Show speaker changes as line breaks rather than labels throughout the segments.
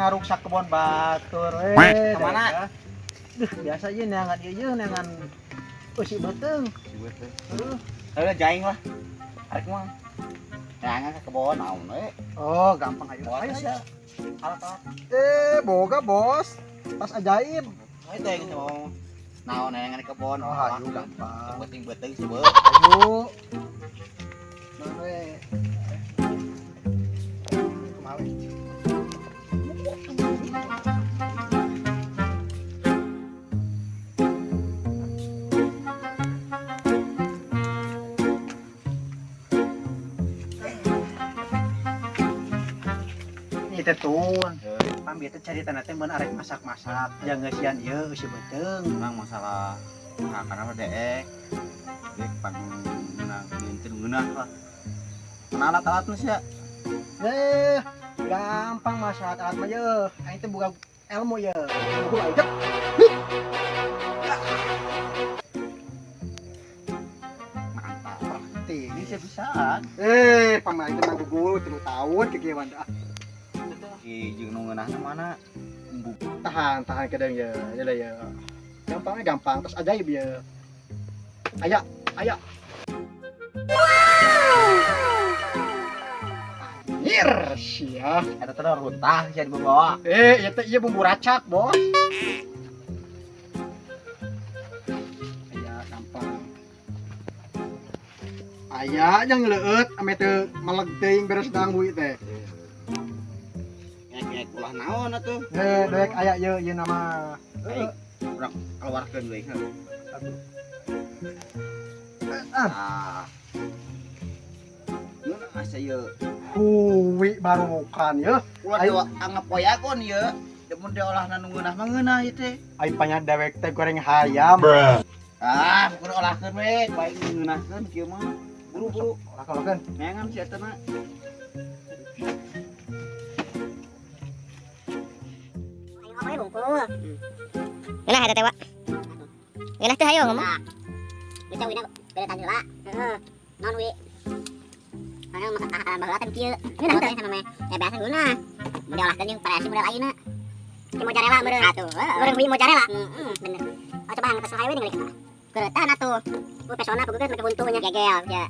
ngaruksak kebon batur
kemana?
Biasa aja neangan ieu neangan si beteng.
Si beteng. Heeh. Jaing lah. Arek mah. Neangan ke kebon naon we.
Oh, gampang ayo.
Ayo sia. Alat-alat.
Boga bos. Tas ajaib.
Itu yang kita mau. Naon neangan ke kebon.
Oh, ayo gampang.
Beteng-beteng si beut.
Ayo. Naon we? Kumaha? Itu tuh, pamit cari tanah teh mun arek masak-masak, jangan sian ieu si beteng.
Memang masalah karena deek. Deek pang menang bintin geunah lah. Mana alat-alat nu sia?
Gampang masalah alat mah yeuh. Aing teh boga ilmu yeuh. Ilmu aja.
Mantap.
Tinggi
Bisa bisa.
pamain teh mah gugul 3 tahun kekieuan dah.
Ki jeung nu ngeunahna mana?
Tahan kedeng ya. Ya. Gampangnya gampang, terus ajaib ya. Aya. Anjir, sia.
Eta teh runtah sia dibawa.
Ieu teh ieu bumbu racak, Bos. Aya gampang. Aya yang leueut ame teu meleg teuing beres dangui teh.
Ngek ulah naon atuh?
Dek aya ieu nama.
Urang keluarkeun deui. Ah. Mun asa ieu
Huwi barukan ya.
ulah dewa anggap poyagon ieu. Mun diolahna nu ngeunah mah ngeunah ieu teh.
Ai panya dewek teh goreng hayam.
Ah, bukan olahkeun we, baik ngeunahkeun kieu mah. Buru-buru
Lakokeun.
neangan si eta mah.
Ngomongnya bungkul. Ngeunah eta teh, Wak. Ngeunah teh hayo ngomong. Bisa wina beda tan heula. Heeh. Non wi. Karena masak baheula teh kieu. Ngeunah teh sama meh. Ya biasa ngeunah. Mun diolahkeun jeung variasi model ayeuna. Ki mozzarella meureun. Atuh. Goreng wi mozzarella. Bener. Oh coba hang pesel hawe ningali kita. Geuretan atuh. Pesona pegugeut make buntunya gegel ya.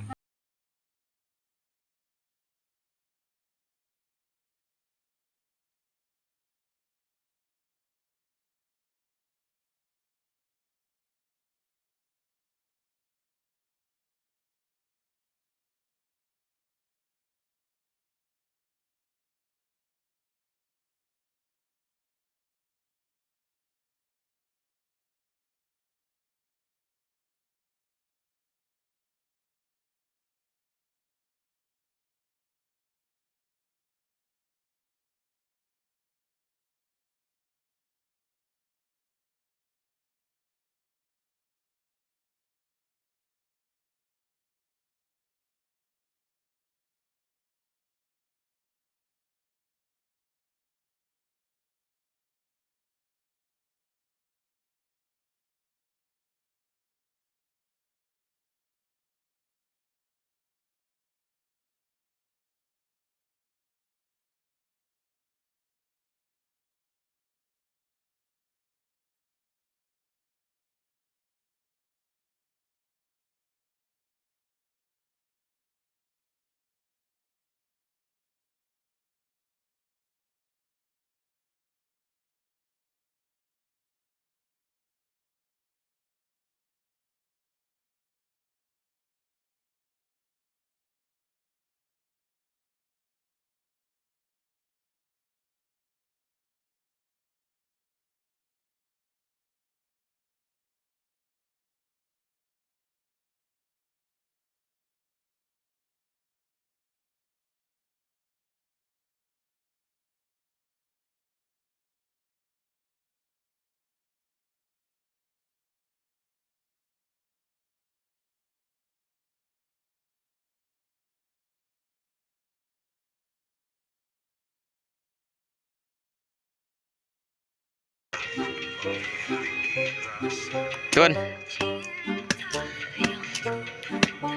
Cun.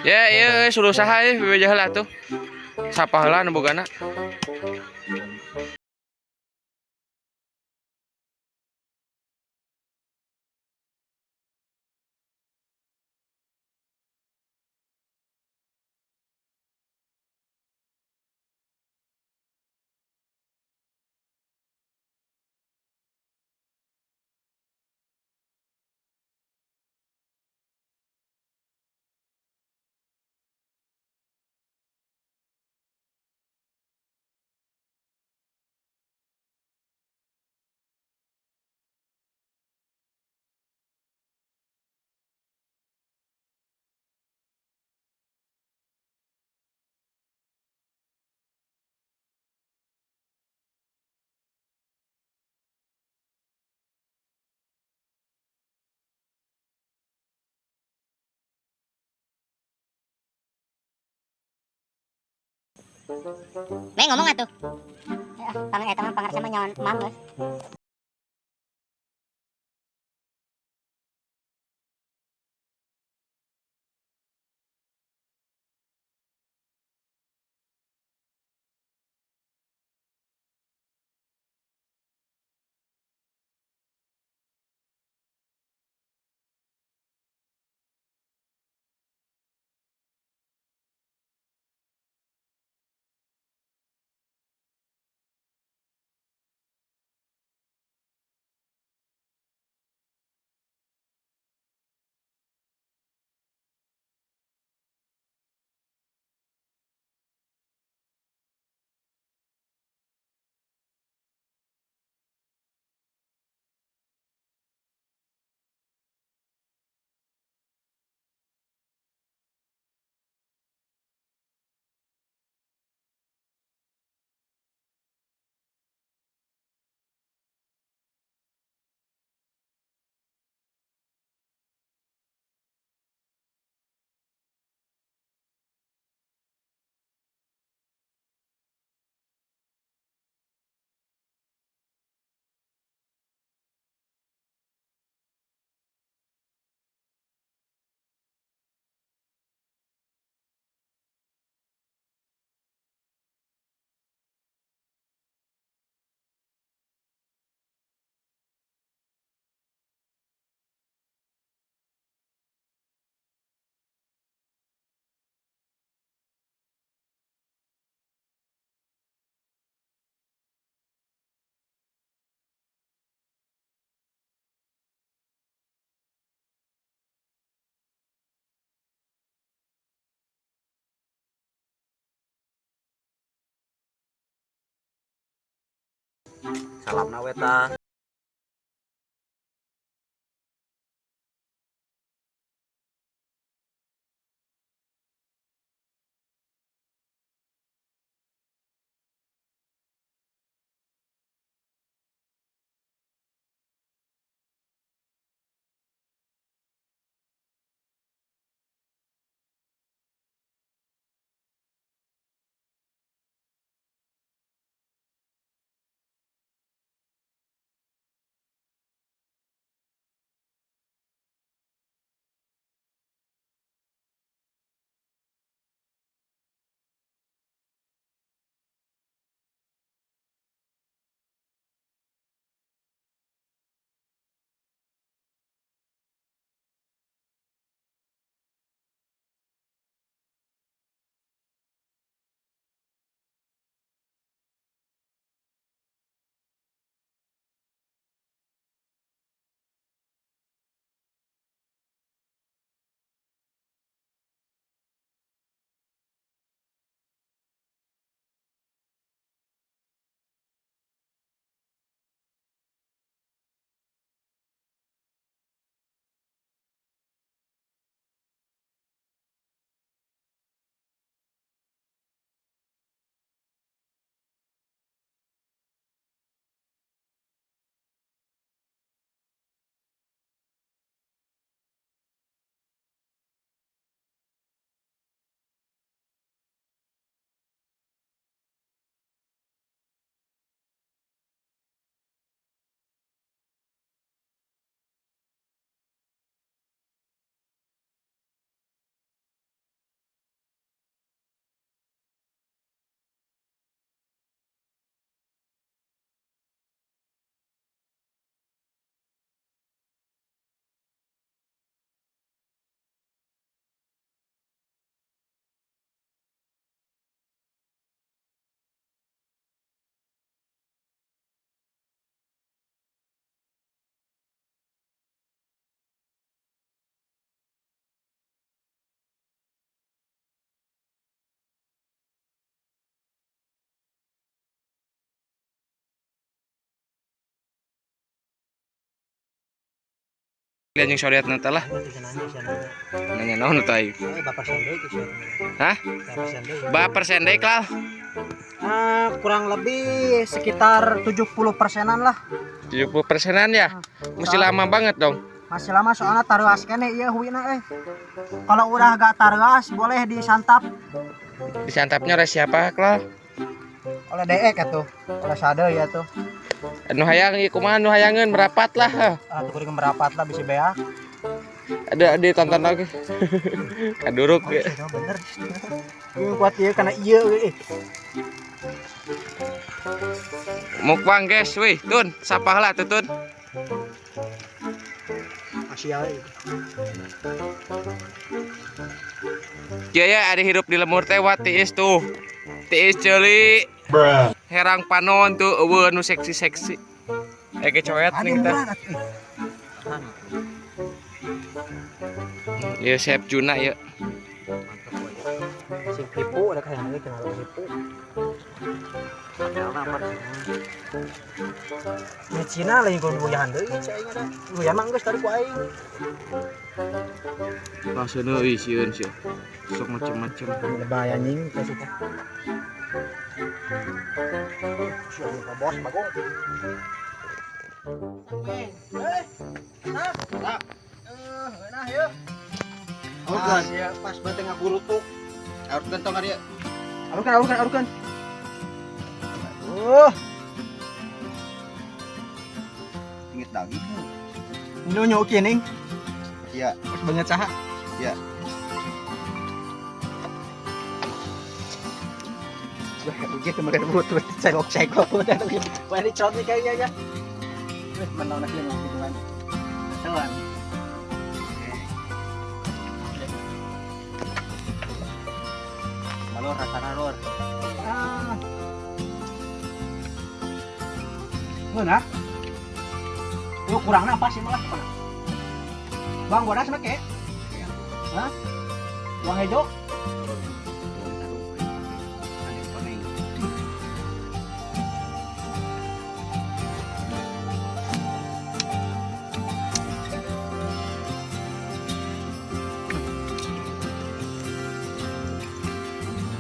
Ya, iya suruh saha ya bebeja heula tuh. Sapa heula nu bogana.
Beng ngomong atuh. Pangan eta mah pangar sama nyawan mang geus.
Salamna weta.
Lihat yang syariat nanti lah. Nanya naon tuh ayo. Hah? Baper sendek lah.
Kurang lebih sekitar 70%-an lah.
70%-an ya? Masih lama banget dong.
Masih lama soalnya taruas kene iya huina Kalau udah gak taruas boleh disantap.
Disantapnya oleh siapa, Klal?
Oleh deek atuh. Oleh sade ya tuh.
Anu hayang ieu kumaha nu hayangeun merapat lah.
Atuh kuring merapat lah bisa beak.
Ada ditonton lagi. Kaduruk
Oh,
ya.
iya, bener. Ieu kuat ieu kana ieu euy.
Mukbang guys, wih, Tun, sapah lah tuh Tun.
Masih ya.
Kieu ya ada hirup di lemur teh wat tiis tuh. Tiis ceuli. Herang panon tuh eueuh nu seksi-seksi. Kecoet nih kita. Ya Chef Juna ya.
Si tipu ada kayak ini kenal tipu. Ini Cina lah yang kau goyahan deh, cahingnya dah. Goyah manggus tadi ku aing.
Pasana euy sieun sia. Sok macem-macem.
Bahaya anjing kasih teh. Siapa bos bagong. Nah ya.
Aurkan. Pas bete ngaburu tuh. Aurkan tong ari.
Arukan.
Inget daging.
Ini nyokin nih.
Iya.
Pas banget caha.
Iya.
Begitu mereka butuh cekok udah. Wah ini cot nih kayaknya ya. Menang lagi mau hubungan. Teman.
Malor rasana lor.
Mana? Yuk kurangnya apa sih malah? Bang, gua rasa make. Hah? Uang hijau?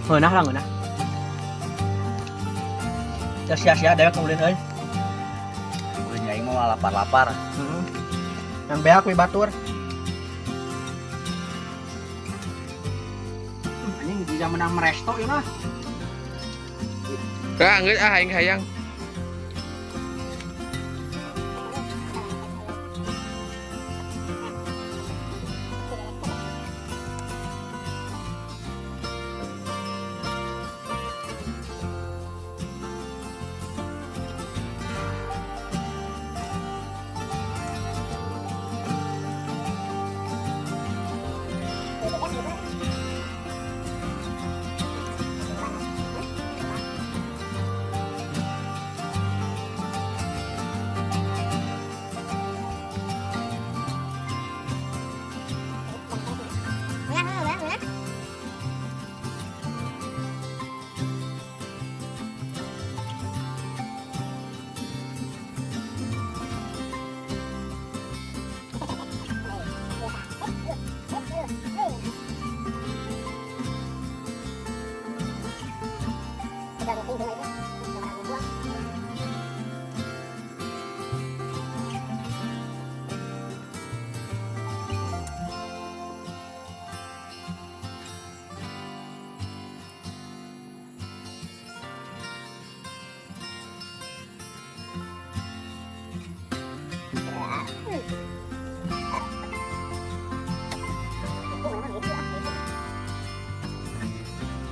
Ngeunah lah ngeunah. Sia-sia dewek kemudian euy.
Ulin aing mah lapar-lapar.
Yang beak we batur. Anjing di zaman meresto ya mah.
Ka geus aing hayang.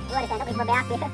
Gua disantap ibu beak ya.